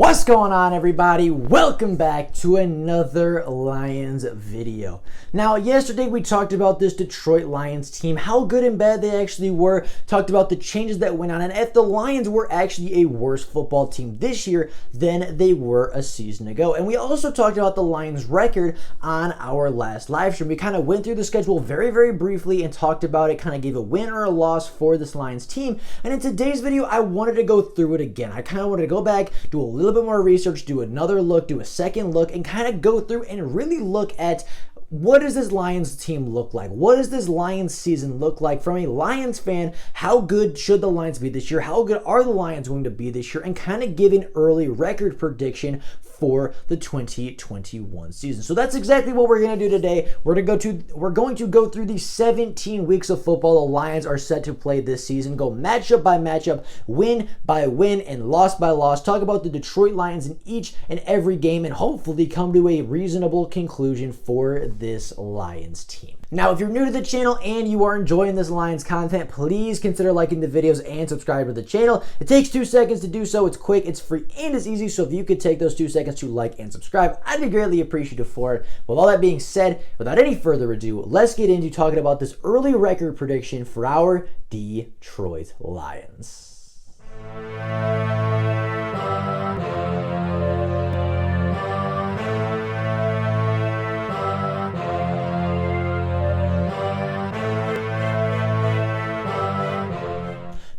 What's going on, everybody? Welcome back to another Lions video. Now, yesterday we talked about this Detroit Lions team, how good and bad they actually were, talked about the changes that went on, and if the Lions were actually a worse football team this year than they were a season ago. And we also talked about the Lions record on our last live stream. We kind of went through the schedule very briefly and talked about it, kind of gave a win or a loss for this Lions team. And in today's video, I wanted to go through it again. I kind of wanted to go back, do a little bit more research, do another look, do a second look, and kind of go through and really look at what does this Lions team look like? What does this Lions season look like from a Lions fan? How good should the Lions be this year? How good are the Lions going to be this year? And kind of give an early record prediction for the 2021 season. So that's exactly what we're going to do today. We're going to go through the 17 weeks of football the Lions are set to play this season, go matchup by matchup, win by win, and loss by loss, talk about the Detroit Lions in each and every game, and hopefully come to a reasonable conclusion for this Lions team. Now, if you're new to the channel and you are enjoying this Lions content, please consider liking the videos and subscribe to the channel. It takes 2 seconds to do so. It's quick, it's free, and it's easy. So if you could take those 2 seconds to like and subscribe, I'd be greatly appreciative for it. With all that being said, without any further ado, let's get into talking about this early record prediction for our Detroit Lions.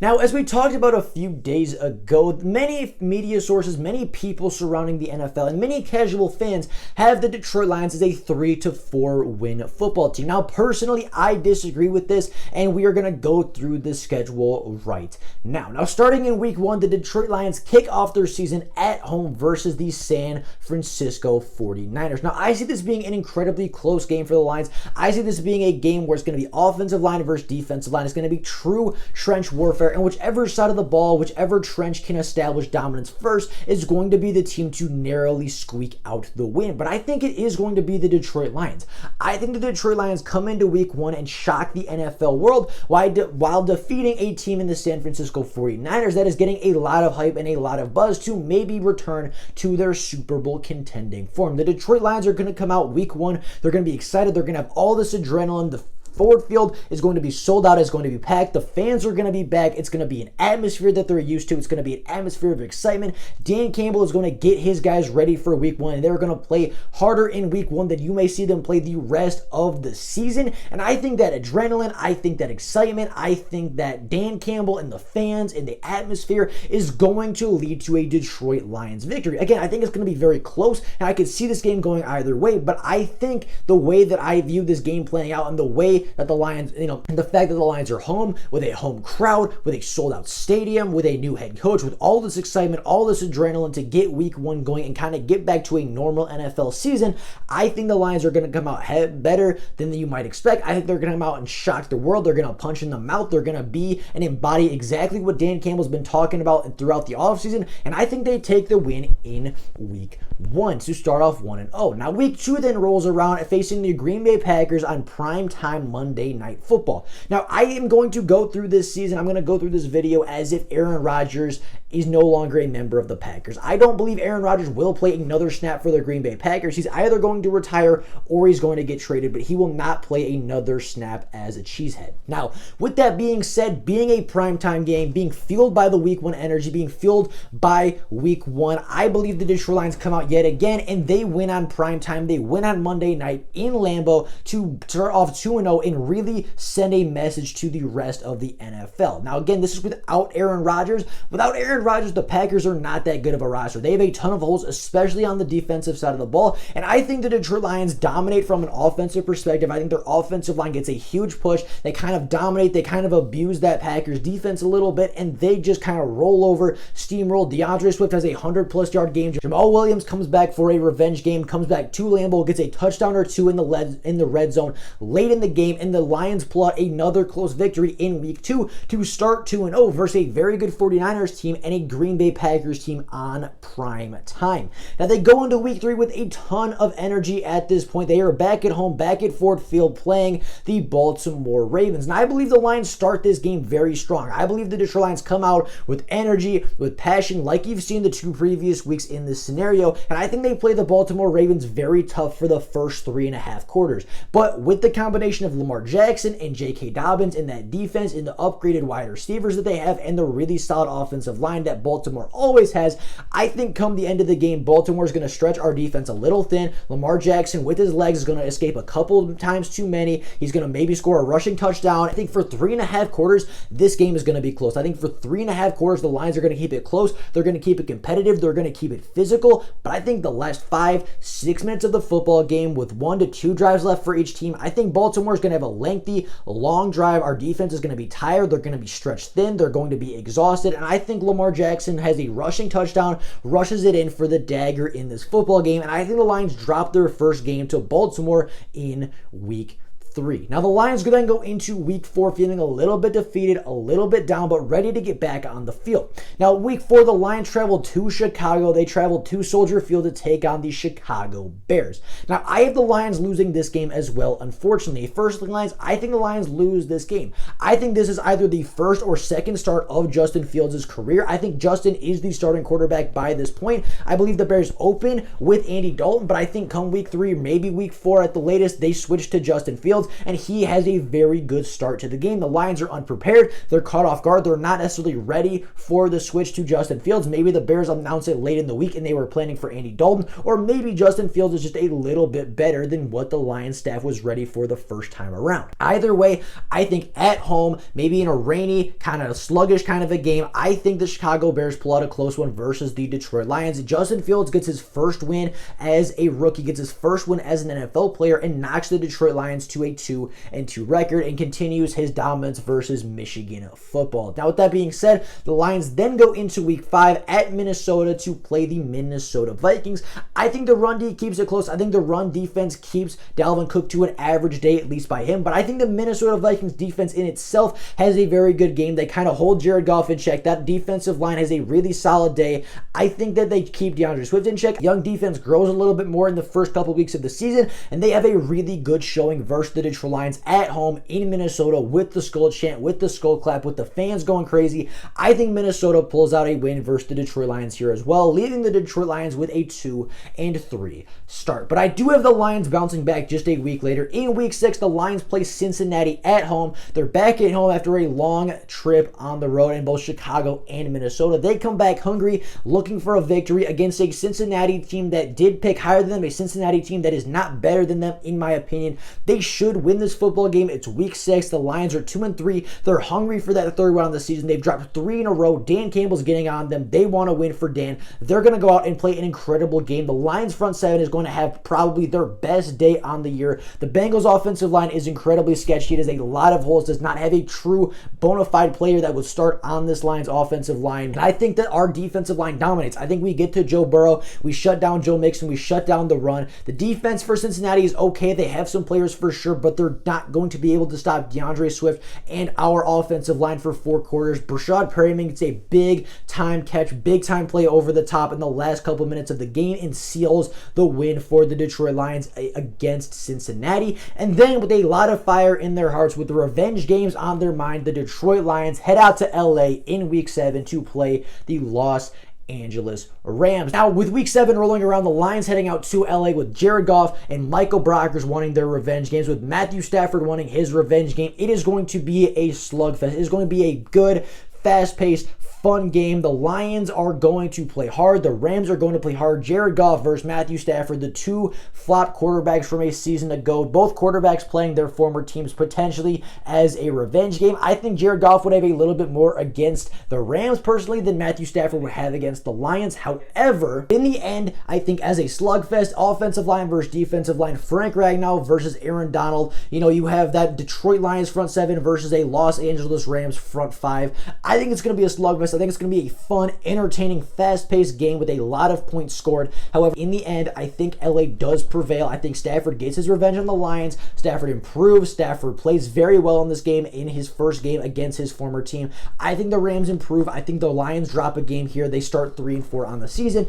Now, as we talked about a few days ago, many media sources, many people surrounding the NFL, and many casual fans have the Detroit Lions as a 3-4 win football team. Now, personally, I disagree with this, and we are going to go through the schedule right now. Now, starting in week 1, the Detroit Lions kick off their season at home versus the San Francisco 49ers. Now, I see this being an incredibly close game for the Lions. I see this being a game where it's going to be offensive line versus defensive line. It's going to be true trench warfare. And whichever side of the ball, whichever trench can establish dominance first is going to be the team to narrowly squeak out the win. But I think it is going to be the Detroit Lions. I think the Detroit Lions come into week 1 and shock the NFL world while defeating a team in the San Francisco 49ers that is getting a lot of hype and a lot of buzz to maybe return to their Super Bowl contending form. The Detroit Lions are going to come out week 1. They're going to be excited. They're going to have all this adrenaline. The Ford Field is going to be sold out. It's going to be packed. The fans are going to be back. It's going to be an atmosphere that they're used to. It's going to be an atmosphere of excitement. Dan Campbell is going to get his guys ready for week 1, and they're going to play harder in week 1 than you may see them play the rest of the season. And I think that adrenaline, I think that excitement, I think that Dan Campbell and the fans and the atmosphere is going to lead to a Detroit Lions victory. Again, I think it's going to be very close, and I could see this game going either way, but I think the way that I view this game playing out and the way that the Lions, and the fact that the Lions are home with a home crowd, with a sold out stadium, with a new head coach, with all this excitement, all this adrenaline to get week 1 going and kind of get back to a normal NFL season, I think the Lions are going to come out better than you might expect. I think they're going to come out and shock the world. They're going to punch in the mouth. They're going to be and embody exactly what Dan Campbell's been talking about throughout the offseason, and I think they take the win in week 1 to start off 1-0. Now, week 2 then rolls around facing the Green Bay Packers on primetime Monday Night Football. Now, I am going to go through this season. I'm going to go through this video as if Aaron Rodgers is no longer a member of the Packers. I don't believe Aaron Rodgers will play another snap for the Green Bay Packers. He's either going to retire or he's going to get traded, but he will not play another snap as a cheesehead. Now, with that being said, being a primetime game, being fueled by the week 1 energy, being fueled by week 1, I believe the Detroit Lions come out yet again and they win on primetime. They win on Monday night in Lambeau to start off 2-0 and really send a message to the rest of the NFL. Now, again, this is without Aaron Rodgers. Without Aaron Rodgers, the Packers are not that good of a roster. They have a ton of holes, especially on the defensive side of the ball, and I think the Detroit Lions dominate from an offensive perspective. I think their offensive line gets a huge push. They kind of dominate. They kind of abuse that Packers defense a little bit, and they just kind of roll over, steamroll. DeAndre Swift has a 100-plus yard game. Jamal Williams comes back for a revenge game, comes back to Lambeau, gets a touchdown or two in the red zone late in the game, and the Lions pull out another close victory in week 2 to start 2-0 versus a very good 49ers team and and a Green Bay Packers team on prime time. Now they go into week 3 with a ton of energy at this point. They are back at home, back at Ford Field, playing the Baltimore Ravens. Now I believe the Lions start this game very strong. I believe the Detroit Lions come out with energy, with passion, like you've seen the 2 previous weeks in this scenario, and I think they play the Baltimore Ravens very tough for the first 3.5 quarters. But with the combination of Lamar Jackson and J.K. Dobbins in that defense, in the upgraded wide receivers that they have, and the really solid offensive line that Baltimore always has, I think come the end of the game, Baltimore is going to stretch our defense a little thin. Lamar Jackson with his legs is going to escape a couple times too many. He's going to maybe score a rushing touchdown. I think for 3.5 quarters, this game is going to be close. I think for 3.5 quarters, the Lions are going to keep it close. They're going to keep it competitive. They're going to keep it physical. But I think the last 5-6 minutes of the football game with 1 to 2 drives left for each team, I think Baltimore is going to have a lengthy, long drive. Our defense is going to be tired. They're going to be stretched thin. They're going to be exhausted. And I think Lamar Jackson has a rushing touchdown, rushes it in for the dagger in this football game. And I think the Lions drop their first game to Baltimore in week 3. Now the Lions then go into week 4 feeling a little bit defeated, a little bit down, but ready to get back on the field. Now week 4, the Lions traveled to Chicago. They traveled to Soldier Field to take on the Chicago Bears. Now I have the Lions losing this game as well, unfortunately. First, the Lions, I think the Lions lose this game. I think this is either the first or second start of Justin Fields' career. I think Justin is the starting quarterback by this point. I believe the Bears open with Andy Dalton, but I think come week 3, maybe week 4 at the latest, they switch to Justin Fields, and he has a very good start to the game. The Lions are unprepared. They're caught off guard. They're not necessarily ready for the switch to Justin Fields. Maybe the Bears announced it late in the week and they were planning for Andy Dalton, or maybe Justin Fields is just a little bit better than what the Lions staff was ready for the first time around. Either way, I think at home, maybe in a rainy, kind of sluggish kind of a game, I think the Chicago Bears pull out a close one versus the Detroit Lions. Justin Fields gets his first win as a rookie, gets his first win as an NFL player, and knocks the Detroit Lions to a 2-2 record and continues his dominance versus Michigan football. Now, with that being said, the Lions then go into week 5 at Minnesota to play the Minnesota Vikings. I think the run D keeps it close. I think the run defense keeps Dalvin Cook to an average day, at least by him. But I think the Minnesota Vikings defense in itself has a very good game. They kind of hold Jared Goff in check. That defensive line has a really solid day. I think that they keep DeAndre Swift in check. Young defense grows a little bit more in the first couple weeks of the season, and they have a really good showing versus the Detroit Lions at home in Minnesota with the skull chant, with the skull clap, with the fans going crazy. I think Minnesota pulls out a win versus the Detroit Lions here as well, leaving the Detroit Lions with a 2-3 start. But I do have the Lions bouncing back just a week later. In week 6, the Lions play Cincinnati at home. They're back at home after a long trip on the road in both Chicago and Minnesota. They come back hungry, looking for a victory against a Cincinnati team that did pick higher than them, a Cincinnati team that is not better than them, in my opinion. They should win this football game. It's week 6. The Lions are 2-3. They're hungry for that third one of the season. They've dropped 3 in a row. Dan Campbell's getting on them. They want to win for Dan. They're going to go out and play an incredible game. The Lions front 7 is going to have probably their best day on the year. The Bengals offensive line is incredibly sketchy. It has a lot of holes. Does not have a true bona fide player that would start on this Lions offensive line. And I think that our defensive line dominates. I think we get to Joe Burrow. We shut down Joe Mixon. We shut down the run. The defense for Cincinnati is okay. They have some players for sure, but they're not going to be able to stop DeAndre Swift and our offensive line for 4 quarters. Brashad Perryman gets a big time catch, big time play over the top in the last couple minutes of the game and seals the win for the Detroit Lions against Cincinnati. And then with a lot of fire in their hearts, with the revenge games on their mind, the Detroit Lions head out to LA in week 7 to play the Los Angeles Rams. Now, with week 7 rolling around, the Lions heading out to LA with Jared Goff and Michael Brockers wanting their revenge games, with Matthew Stafford wanting his revenge game. It is going to be a slugfest. It is going to be a good, fast-paced, fun game. The Lions are going to play hard. The Rams are going to play hard. Jared Goff versus Matthew Stafford, the 2 flop quarterbacks from a season ago. Both quarterbacks playing their former teams potentially as a revenge game. I think Jared Goff would have a little bit more against the Rams personally than Matthew Stafford would have against the Lions. However, in the end, I think as a slugfest, offensive line versus defensive line, Frank Ragnow versus Aaron Donald. You have that Detroit Lions front 7 versus a Los Angeles Rams front 5. I think it's going to be a slugfest. I think it's going to be a fun, entertaining, fast-paced game with a lot of points scored. However, in the end, I think LA does prevail. I think Stafford gets his revenge on the Lions. Stafford improves. Stafford plays very well in this game in his first game against his former team. I think the Rams improve. I think the Lions drop a game here. They start 3-4 on the season.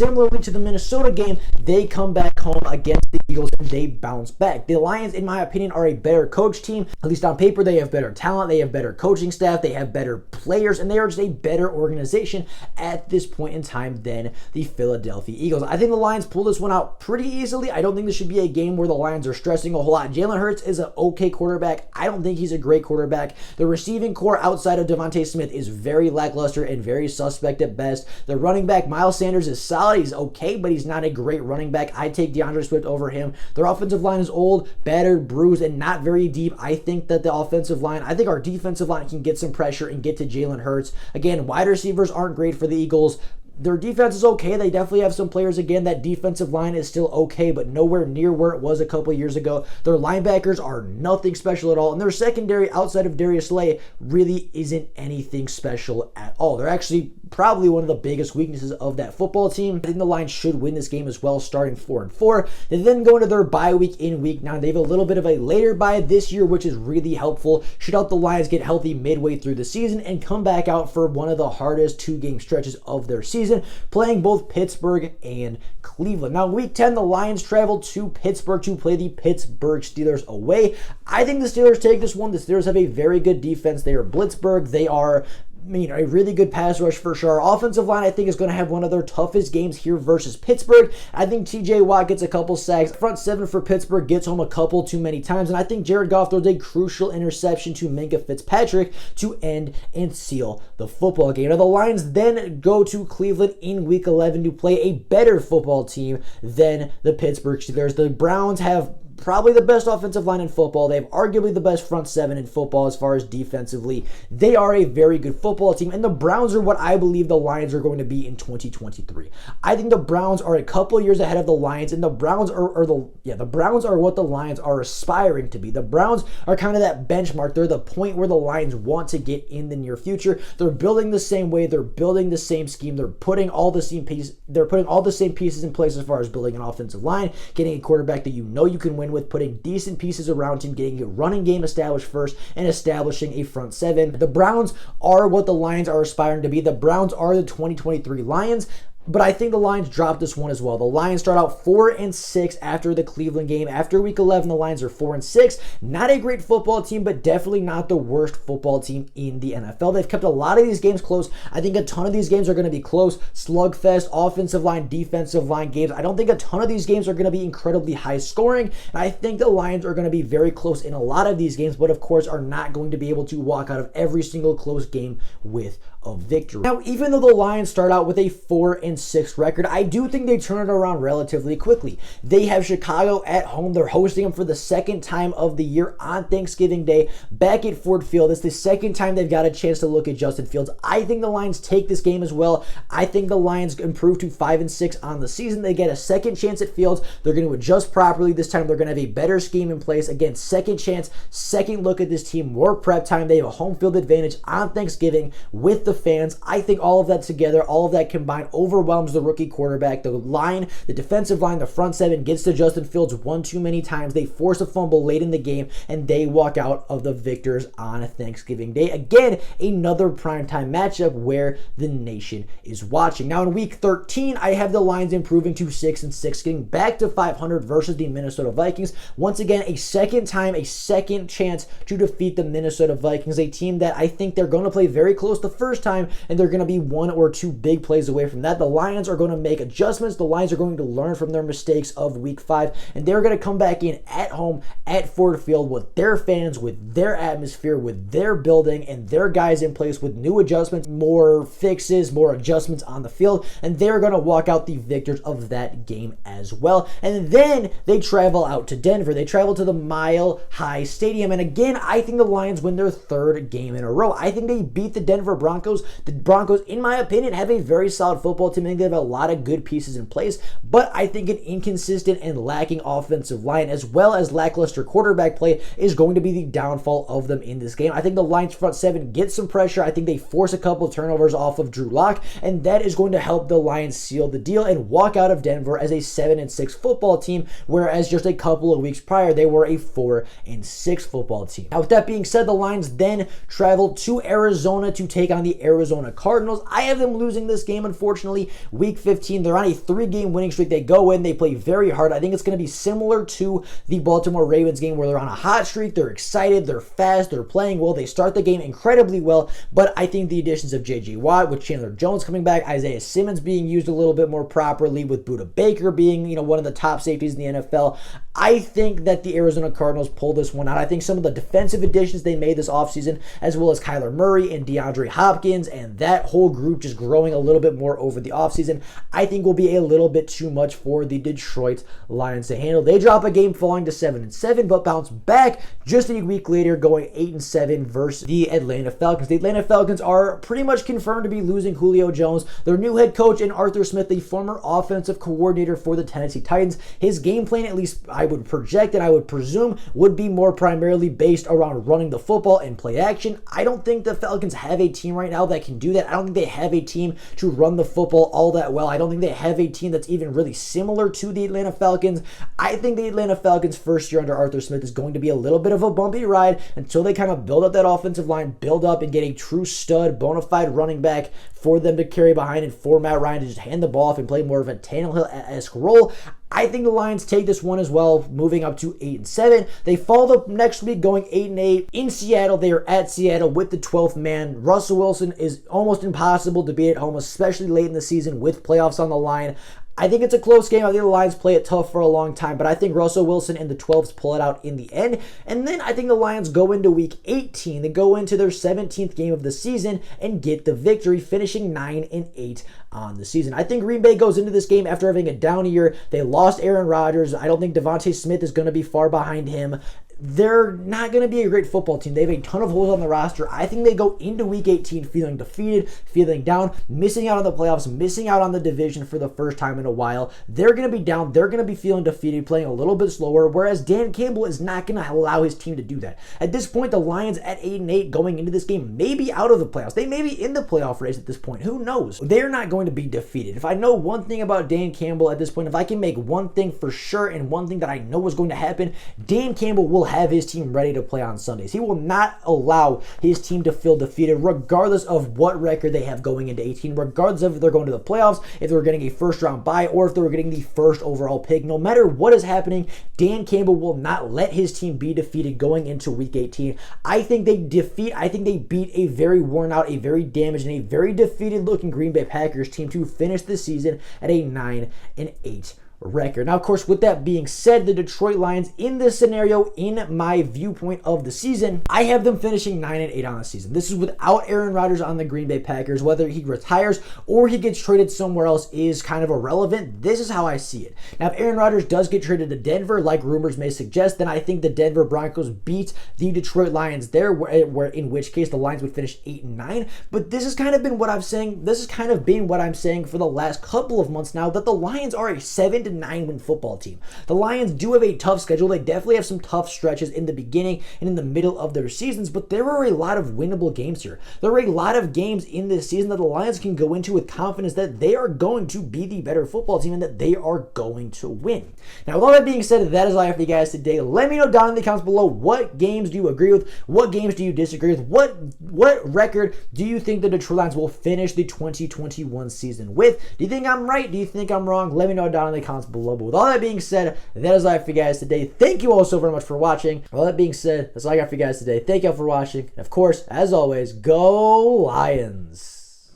Similarly to the Minnesota game, they come back home against the Eagles and they bounce back. The Lions, in my opinion, are a better coach team. At least on paper, they have better talent, they have better coaching staff, they have better players, and they are just a better organization at this point in time than the Philadelphia Eagles. I think the Lions pull this one out pretty easily. I don't think this should be a game where the Lions are stressing a whole lot. Jalen Hurts is an okay quarterback. I don't think he's a great quarterback. The receiving core outside of Devontae Smith is very lackluster and very suspect at best. The running back, Miles Sanders, is solid. He's okay, but he's not a great running back. I take DeAndre Swift over him. Their offensive line is old, battered, bruised, and not very deep. I think that I think our defensive line can get some pressure and get to Jalen Hurts. Again, wide receivers aren't great for the Eagles. Their defense is okay. They definitely have some players. Again, that defensive line is still okay, but nowhere near where it was a couple years ago. Their linebackers are nothing special at all, and their secondary outside of Darius Slay really isn't anything special at all. They're actually probably one of the biggest weaknesses of that football team. I think the Lions should win this game as well, starting 4-4. They then go into their bye week in week 9. They have a little bit of a later bye this year, which is really helpful. Should help the Lions get healthy midway through the season and come back out for one of the hardest 2-game stretches of their season, playing both Pittsburgh and Cleveland. Now, week 10, the Lions travel to Pittsburgh to play the Pittsburgh Steelers away. I think the Steelers take this one. The Steelers have a very good defense. They are Blitzburg. They are a really good pass rush for sure. Our offensive line, I think, is going to have one of their toughest games here versus Pittsburgh. I think TJ Watt gets a couple sacks. Front seven for Pittsburgh gets home a couple too many times. And I think Jared Goff throws a crucial interception to Minkah Fitzpatrick to end and seal the football game. Now, the Lions then go to Cleveland in week 11 to play a better football team than the Pittsburgh Steelers. The Browns have probably the best offensive line in football. They have arguably the best front seven in football as far as defensively. They are a very good football team, and the Browns are what I believe the Lions are going to be in 2023. I think the Browns are a couple years ahead of the Lions, and the Browns the Browns are what the Lions are aspiring to be. The Browns are kind of that benchmark. They're the point where the Lions want to get in the near future. They're building the same way. They're building the same scheme. They're putting all the same pieces. They're putting all the same pieces in place as far as building an offensive line, getting a quarterback that you know you can win with, putting decent pieces around him, getting a running game established first, and establishing a front seven. The Browns are what the Lions are aspiring to be. The Browns are the 2023 Lions. But I think the Lions drop this one as well. The Lions start out 4-6 after the Cleveland game. After week 11, the Lions are 4-6. Not a great football team, but definitely not the worst football team in the NFL. They've kept a lot of these games close. I think a ton of these games are going to be close. Slugfest, offensive line, defensive line games. I don't think a ton of these games are going to be incredibly high scoring. And I think the Lions are going to be very close in a lot of these games, but of course are not going to be able to walk out of every single close game with a victory. Now, even though the Lions start out with a 4-6 record, I do think they turn it around relatively quickly. They have Chicago at home. They're hosting them for the second time of the year on Thanksgiving Day back at Ford Field. It's the second time they've got a chance to look at Justin Fields. I think the Lions take this game as well. I think the Lions improve to 5-6 on the season. They get a second chance at Fields. They're going to adjust properly this time. They're going to have a better scheme in place. Again, second chance, second look at this team, more prep time. They have a home field advantage on Thanksgiving with the fans. I think all of that together, all of that combined overwhelms the rookie quarterback. The line, the defensive line, the front seven gets to Justin Fields one too many times. They force a fumble late in the game, and they walk out of the victors on Thanksgiving Day. Again, another primetime matchup where the nation is watching. Now in week 13, I have the Lions improving to 6-6, getting back to 500 versus the Minnesota Vikings. Once again, a second chance to defeat the Minnesota Vikings, a team that I think they're going to play very close the first time, and they're going to be one or two big plays away from that. The Lions are going to make adjustments. The Lions are going to learn from their mistakes of week 5, and they're going to come back in at home at Ford Field with their fans, with their atmosphere, with their building, and their guys in place with new adjustments, more fixes, more adjustments on the field, and they're going to walk out the victors of that game as well. And then they travel out to Denver. They travel to the Mile High Stadium, and again, I think the Lions win their third game in a row. I think they beat the Denver Broncos The Broncos, in my opinion, have a very solid football team. I think they have a lot of good pieces in place, but I think an inconsistent and lacking offensive line as well as lackluster quarterback play is going to be the downfall of them in this game. I think the Lions front seven gets some pressure. I think they force a couple turnovers off of Drew Lock, and that is going to help the Lions seal the deal and walk out of Denver as a 7-6 football team, whereas just a couple of weeks prior they were a 4-6 football team. Now, with that being said, the Lions then travel to Arizona to take on the Arizona Cardinals. I have them losing this game, unfortunately. Week 15, they're on a 3-game winning streak. They go in, they play very hard. I think it's going to be similar to the Baltimore Ravens game where they're on a hot streak, they're excited, they're fast, they're playing well, they start the game incredibly well, but I think the additions of J.J. Watt, with Chandler Jones coming back, Isaiah Simmons being used a little bit more properly, with Budda Baker being, one of the top safeties in the NFL, I think that the Arizona Cardinals pull this one out. I think some of the defensive additions they made this offseason, as well as Kyler Murray and DeAndre Hopkins, and that whole group just growing a little bit more over the offseason, I think will be a little bit too much for the Detroit Lions to handle. They drop a game falling to 7-7, but bounce back just a week later, going 8-7 versus the Atlanta Falcons. The Atlanta Falcons are pretty much confirmed to be losing Julio Jones, their new head coach, and Arthur Smith, the former offensive coordinator for the Tennessee Titans. His game plan, at least I would project and I would presume, would be more primarily based around running the football and play action. I don't think the Falcons have a team right now that can do that. I don't think they have a team to run the football all that well. I don't think they have a team that's even really similar to the Atlanta Falcons. I think the Atlanta Falcons' first year under Arthur Smith is going to be a little bit of a bumpy ride until they kind of build up that offensive line, build up and get a true stud, bona fide running back for them to carry behind and for Matt Ryan to just hand the ball off and play more of a Tannehill-esque role. I think the Lions take this one as well, moving up to 8-7. They fall the next week going 8-8 in Seattle. They are at Seattle with the 12th man. Russell Wilson is almost impossible to beat at home, especially late in the season with playoffs on the line. I think it's a close game. I think the Lions play it tough for a long time, but I think Russell Wilson and the 12s pull it out in the end. And then I think the Lions go into week 18. They go into their 17th game of the season and get the victory, finishing 9-8 on the season. I think Green Bay goes into this game after having a down year. They lost Aaron Rodgers. I don't think Devontae Smith is going to be far behind him. They're not going to be a great football team. They have a ton of holes on the roster. I think they go into week 18 feeling defeated, feeling down, missing out on the playoffs, missing out on the division for the first time in a while. They're going to be down. They're going to be feeling defeated, playing a little bit slower, whereas Dan Campbell is not going to allow his team to do that. At this point, the Lions at 8-8 going into this game may be out of the playoffs. They may be in the playoff race at this point. Who knows? They're not going to be defeated. If I know one thing about Dan Campbell at this point, if I can make one thing for sure and one thing that I know is going to happen, Dan Campbell will have his team ready to play on Sundays. He will not allow his team to feel defeated regardless of what record they have going into 18, regardless of if they're going to the playoffs, if they're getting a first round bye, or if they're getting the first overall pick. No matter what is happening, Dan Campbell will not let his team be defeated going into week 18. I think they beat a very worn out, a very damaged, and a very defeated looking Green Bay Packers team to finish the season at a 9-8 record. Now, of course, with that being said, the Detroit Lions in this scenario, in my viewpoint of the season, I have them finishing 9-8 on the season. This is without Aaron Rodgers on the Green Bay Packers. Whether he retires or he gets traded somewhere else is kind of irrelevant. This is how I see it. Now, if Aaron Rodgers does get traded to Denver, like rumors may suggest, then I think the Denver Broncos beat the Detroit Lions there, where in which case the Lions would finish 8-9. But this has kind of been what I'm saying. This has kind of been what I'm saying for the last couple of months now, that the Lions are a 7-9 win football team. The Lions do have a tough schedule. They definitely have some tough stretches in the beginning and in the middle of their seasons, but there are a lot of winnable games here. There are a lot of games in this season that the Lions can go into with confidence that they are going to be the better football team and that they are going to win. Now, with all that being said, that is all I have for you guys today. Let me know down in the comments below, what games do you agree with? What games do you disagree with? What record do you think the Detroit Lions will finish the 2021 season with? Do you think I'm right? Do you think I'm wrong? Let me know down in the comments below. But with all that being said, that is all I have for you guys today. Thank you all so very much for watching. With all that being said, that's all I got for you guys today. Thank you all for watching. And of course, as always, go Lions!